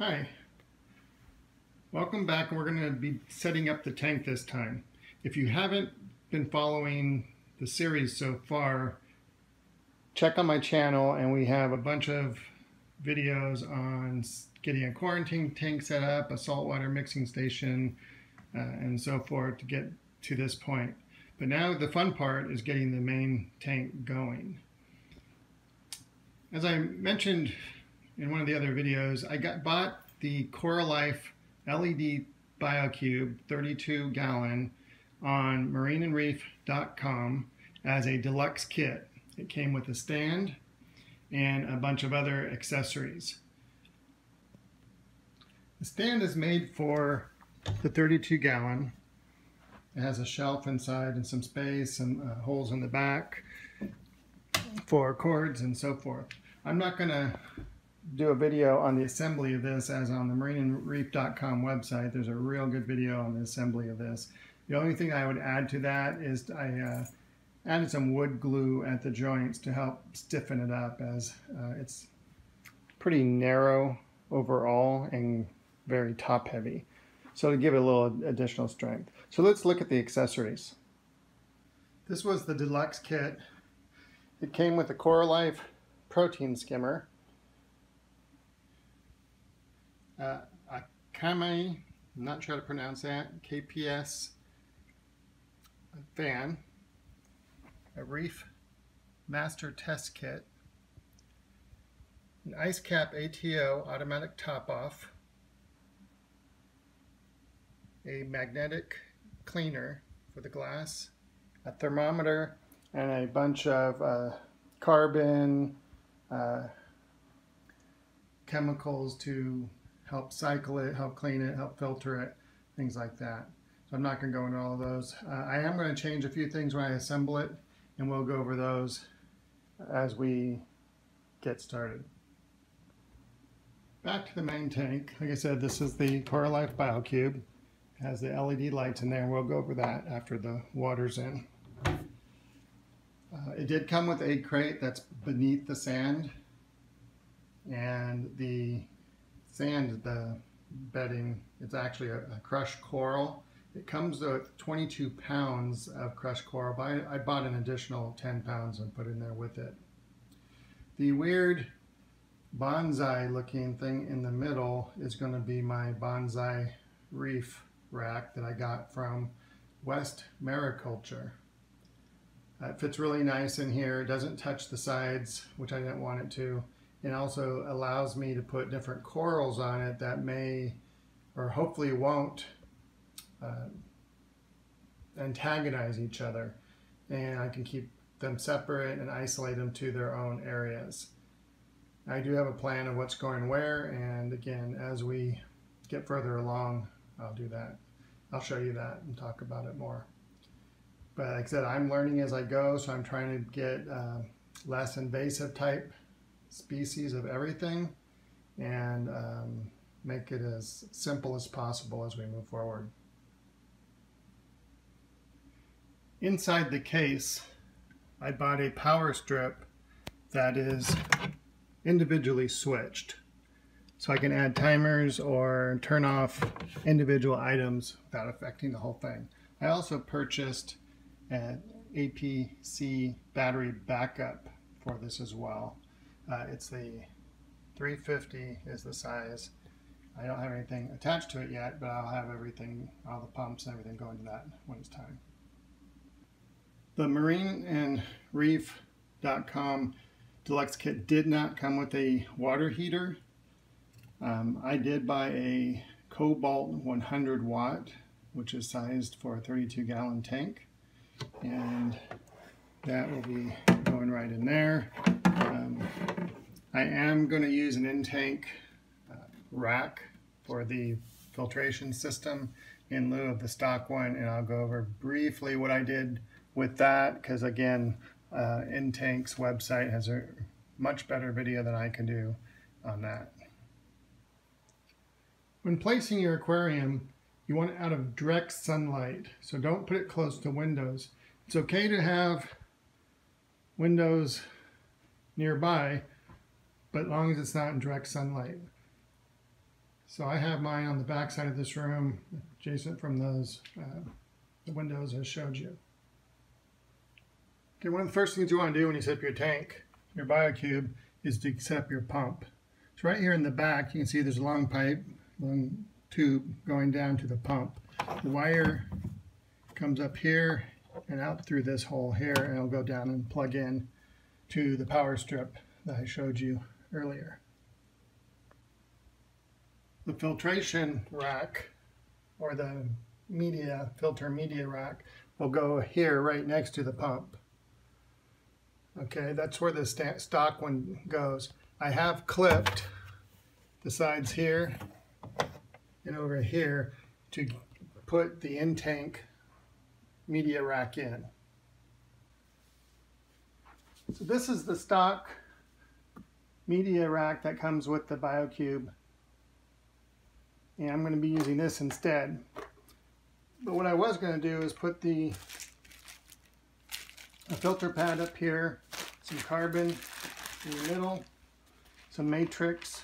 Hi, welcome back. We're going to be setting up the tank this time. If you haven't been following the series so far, check on my channel and we have a bunch of videos on getting a quarantine tank set up, a saltwater mixing station, and so forth to get to this point. But now the fun part is getting the main tank going. As I mentioned in one of the other videos, I bought the CoreLife LED BioCube 32 gallon on marineandreef.com as a deluxe kit. It came with a stand and a bunch of other accessories. The stand is made for the 32 gallon. It has a shelf inside and some space and holes in the back for cords and so forth. I'm not going to do a video on the assembly of this as on the marineandreef.com website. There's a real good video on the assembly of this. The only thing I would add to that is I added some wood glue at the joints to help stiffen it up, as it's pretty narrow overall and very top heavy. So to give it a little additional strength. So let's look at the accessories. This was the deluxe kit. It came with a CoreLife protein skimmer, a Kamei, I'm not sure how to pronounce that, KPS fan, a Reef master test kit, an ice cap ATO automatic top off, a magnetic cleaner for the glass, a thermometer, and a bunch of carbon chemicals to help cycle it, help clean it, help filter it, things like that. So I'm not going to go into all of those. I am going to change a few things when I assemble it, and we'll go over those as we get started. Back to the main tank. Like I said, this is the CoreLife BioCube. It has the LED lights in there, and we'll go over that after the water's in. It did come with a crate that's beneath the sand, and the sand, the bedding, it's actually a crushed coral. It comes with 22 pounds of crushed coral, but I bought an additional 10 pounds and put in there with it. The weird Banzai looking thing in the middle is going to be my Banzai reef rack that I got from West Mariculture. It fits really nice in here. It doesn't touch the sides, which I didn't want it to. It also allows me to put different corals on it that may, or hopefully won't, antagonize each other. And I can keep them separate and isolate them to their own areas. I do have a plan of what's going where, and again, as we get further along, I'll do that. I'll show you that and talk about it more. But like I said, I'm learning as I go, so I'm trying to get less invasive type species of everything and make it as simple as possible as we move forward. Inside the case, I bought a power strip that is individually switched, so I can add timers or turn off individual items without affecting the whole thing. I also purchased an APC battery backup for this as well. It's the 350 is the size. I don't have anything attached to it yet, but I'll have everything, all the pumps and everything going to that when it's time. The marineandreef.com deluxe kit did not come with a water heater. I did buy a Cobalt 100 watt, which is sized for a 32 gallon tank, and that will be going right in there. I am going to use an in-tank rack for the filtration system in lieu of the stock one, and I'll go over briefly what I did with that, because again, In-Tank's website has a much better video than I can do on that. When placing your aquarium, you want it out of direct sunlight, so don't put it close to windows. It's okay to have windows nearby, but as long as it's not in direct sunlight. So I have mine on the back side of this room, adjacent from those the windows I showed you. Okay, one of the first things you want to do when you set up your tank, your BioCube, is to set up your pump. So right here in the back, you can see there's a long pipe, long tube going down to the pump. The wire comes up here and out through this hole here, and it'll go down and plug in to the power strip that I showed you earlier. The filtration rack, or the filter media rack, will go here right next to the pump. Okay, that's where the stock one goes. I have clipped the sides here and over here to put the in-tank media rack in. So this is the stock media rack that comes with the BioCube, and I'm going to be using this instead. But what I was going to do is put a filter pad up here, some carbon in the middle, some matrix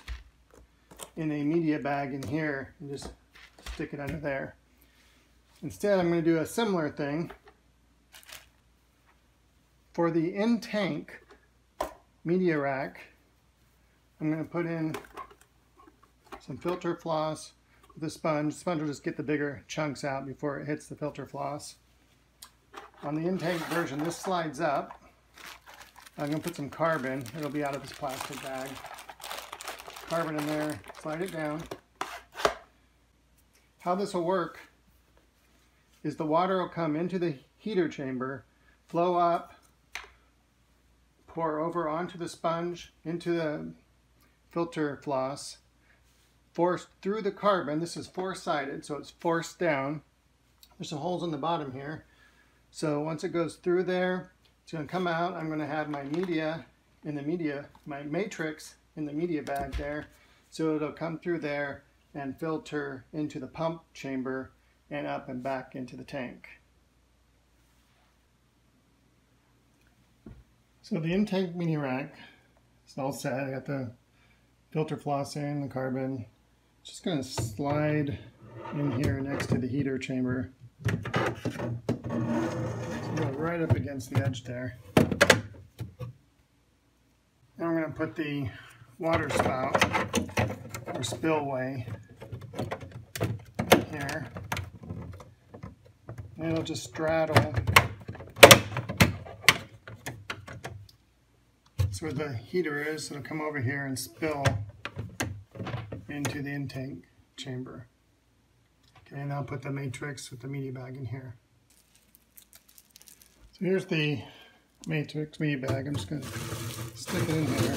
in a media bag in here, and just stick it under there. Instead, I'm going to do a similar thing for the in-tank media rack. I'm going to put in some filter floss with a sponge. The sponge will just get the bigger chunks out before it hits the filter floss. On the in-tank version, this slides up. I'm going to put some carbon. It'll be out of this plastic bag. Carbon in there, slide it down. How this will work is the water will come into the heater chamber, flow up, pour over onto the sponge, into the filter floss, forced through the carbon. This is four-sided, so it's forced down. There's some holes in the bottom here. So once it goes through there, it's going to come out. I'm going to have my my matrix in the media bag there. So it'll come through there and filter into the pump chamber and up and back into the tank. So the in-tank media rack is all set. I got the filter floss in, the carbon. Just going to slide in here next to the heater chamber. So go right up against the edge there. Now I'm going to put the water spout or spillway here. And it'll just straddle. That's where the heater is, so it'll come over here and spill into the intake chamber. Okay, and I'll put the matrix with the media bag in here. So here's the matrix media bag. I'm just going to stick it in here.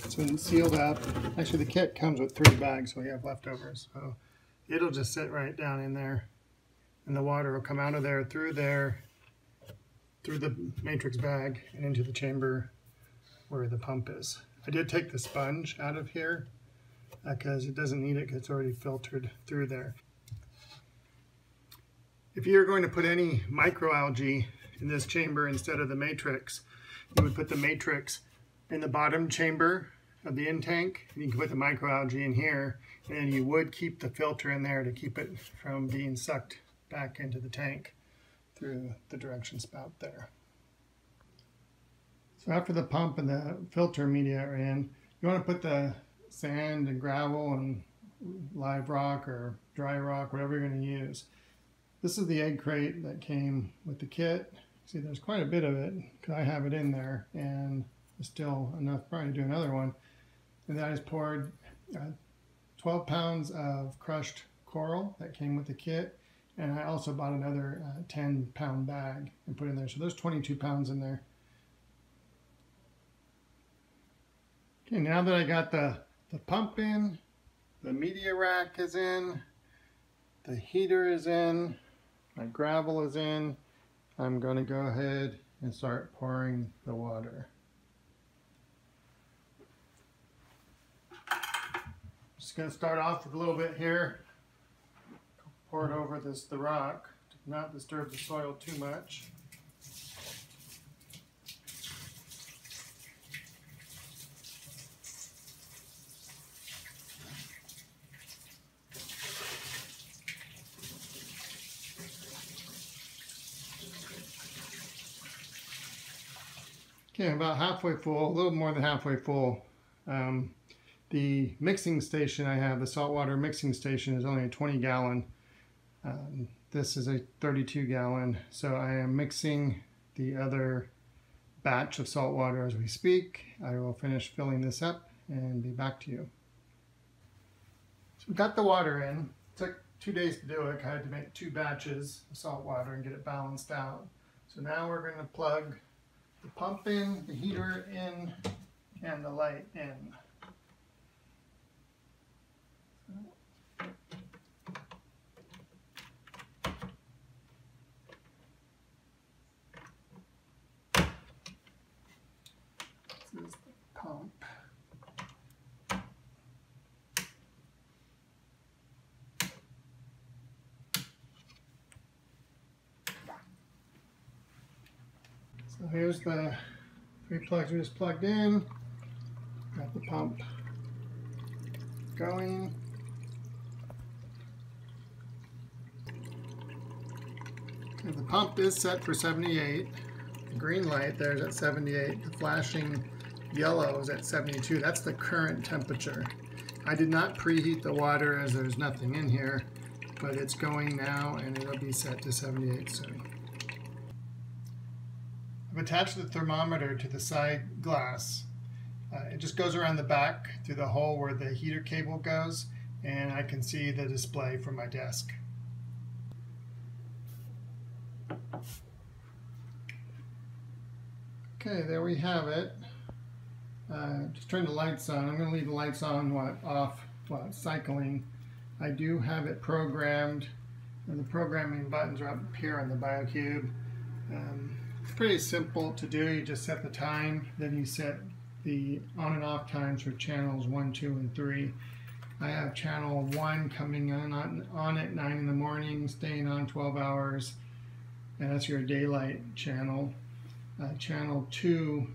It's been sealed up. Actually, the kit comes with 3 bags, so we have leftovers. So it'll just sit right down in there, and the water will come out of there, through the matrix bag, and into the chamber where the pump is. I did take the sponge out of here because it doesn't need it because it's already filtered through there. If you're going to put any microalgae in this chamber instead of the matrix, you would put the matrix in the bottom chamber of the in-tank, and you can put the microalgae in here, and then you would keep the filter in there to keep it from being sucked back into the tank through the direction spout there. So after the pump and the filter media are in, you want to put the sand and gravel and live rock or dry rock, whatever you're going to use. This is the egg crate that came with the kit. See, there's quite a bit of it because I have it in there, and there's still enough probably to do another one. And then I just poured 12 pounds of crushed coral that came with the kit, and I also bought another 10-pound bag and put in there. So there's 22 pounds in there. Okay, now that I got the pump in, the media rack is in, the heater is in, my gravel is in, I'm going to go ahead and start pouring the water. Just going to start off with a little bit here. Pour it over the rock to not disturb the soil too much. Okay, about halfway full, a little more than halfway full. The mixing station I have, the saltwater mixing station, is only a 20-gallon. This is a 32-gallon, so I am mixing the other batch of salt water as we speak. I will finish filling this up and be back to you. So we got the water in. It took 2 days to do it. I had to make 2 batches of salt water and get it balanced out. So now we're going to plug the pump in, the heater in, and the light in. This is the pump. So here's the 3 plugs we just plugged in. Got the pump going. And the pump is set for 78. The green light there is at 78. The flashing yellow is at 72. That's the current temperature. I did not preheat the water as there's nothing in here, but it's going now and it'll be set to 78 soon. I've attached the thermometer to the side glass. It just goes around the back through the hole where the heater cable goes, and I can see the display from my desk. Okay, there we have it. Just turn the lights on. I'm going to leave the lights on off while it's cycling. I do have it programmed, and the programming buttons are up here on the BioCube. It's pretty simple to do. You just set the time, then you set the on and off times for channels 1, 2, and 3. I have channel 1 coming on at 9 in the morning, staying on 12 hours, and that's your daylight channel. Channel 2,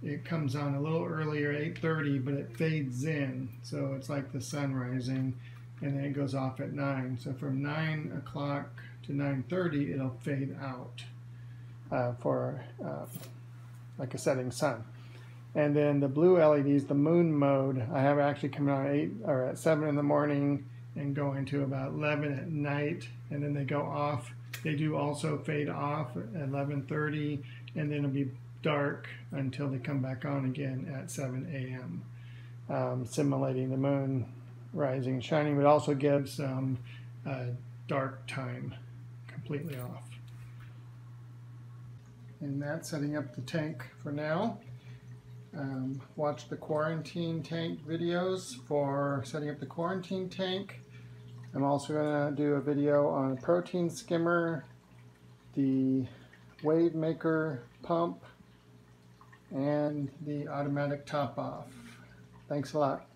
it comes on a little earlier, 8:30, but it fades in, so it's like the sun rising, and then it goes off at 9. So from 9 o'clock to 9:30, it'll fade out for like a setting sun. And then the blue LEDs, the moon mode, I have actually coming on at 7 in the morning and going to about 11 at night, and then they go off. They do also fade off at 11:30, and then it'll be dark until they come back on again at 7 a.m. Simulating the moon rising and shining, but also gives dark time completely off. And that's setting up the tank for now. Watch the quarantine tank videos for setting up the quarantine tank. I'm also going to do a video on a protein skimmer, the wave maker pump, and the automatic top off. Thanks a lot.